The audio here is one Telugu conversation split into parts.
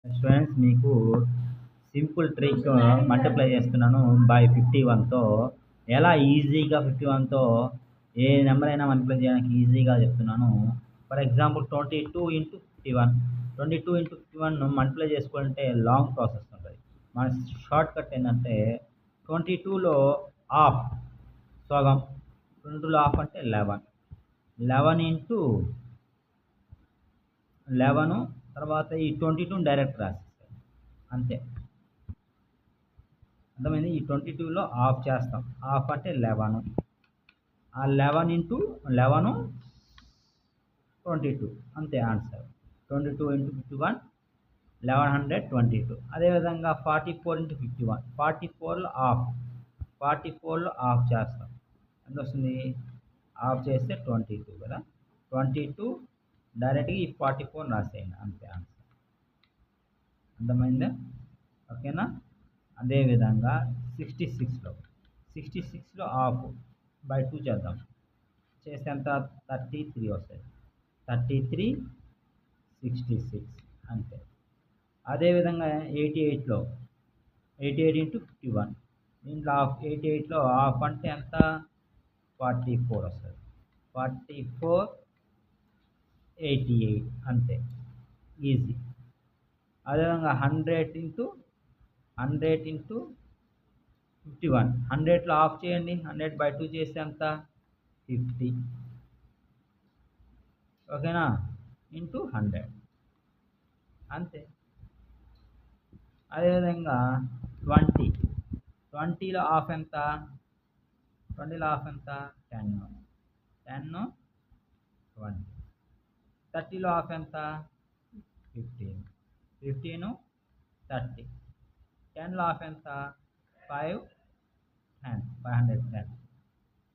స్టూడెంట్స్ మీకు సింపుల్ ట్రిక్ మల్టిప్లై చేస్తున్నాను బై 51తో ఎలా ఈజీగా 51తో ఏ నెంబర్ అయినా మల్టిప్లై చేయడానికి ఈజీగా చెప్తున్నాను. For example 22 into 51 22 into 51 multiply చేసుకోవాలంటే లాంగ్ ప్రాసెస్ ఉంటుంది. మన షార్ట్ కట్ ఏంటంటే 22లో హాఫ్ సగం 22లో హాఫ్ అంటే 11 ఇంటూ 11 తర్వాత ఈ 22 డైరెక్ట్ రాసేస్తాం అంతే. అర్థమైంది. ఈ 22లో హాఫ్ చేస్తాం, హాఫ్ అంటే 11, ఆ 11 ఇంటూ 11 22 అంతే ఆన్సర్. 22 ఇంటూ 51 1122. అదేవిధంగా 44 ఇంటూ 51 44లో హాఫ్ చేస్తాం, ఎంత వస్తుంది? హాఫ్ చేస్తే 22 కదా, 22 డైరెక్ట్గా ఈ 44 రాసేయండి అంతే ఆన్సర్. అర్థమైందా? ఓకేనా. అదేవిధంగా 66లో హాఫ్ బై 2 చేద్దాం, చేస్తే ఎంత? 33 వస్తుంది. 33 66 అంతే. అదేవిధంగా 88 ఇంటూ 51 దీంట్లో హాఫ్ 88లో హాఫ్ అంటే ఎంత? 44 వస్తుంది. 44 88 అంతే, ఈజీ. అదేవిధంగా 100 ఇంటూ 51 100లో హాఫ్ చేయండి, 100 బై 2 చేస్తే ఎంత? 50. ఓకేనా, ఇంటూ 100 అంతే. అదేవిధంగా 20లో హాఫ్ ఎంత? 20లో హాఫ్ ఎంత? 10 20. 30లో హాఫ్ ఎంత? 15 30. 10లో హాఫ్ ఎంత? 5 10 510.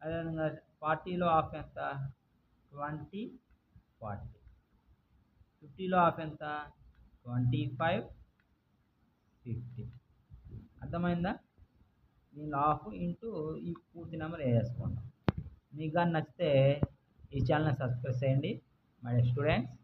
అదేవిధంగా 40లో హాఫ్ ఎంత? 20 40. 50లో హాఫ్ ఎంత? 25 50. అర్థమైందా? దీనిలో హాఫ్ ఇంటూ ఈ పూర్తి నెంబర్ వేసుకుంటాం. మీకు కానీ నచ్చితే ఈ ఛానల్ని సబ్స్క్రైబ్ చేయండి మై స్టూడెంట్స్.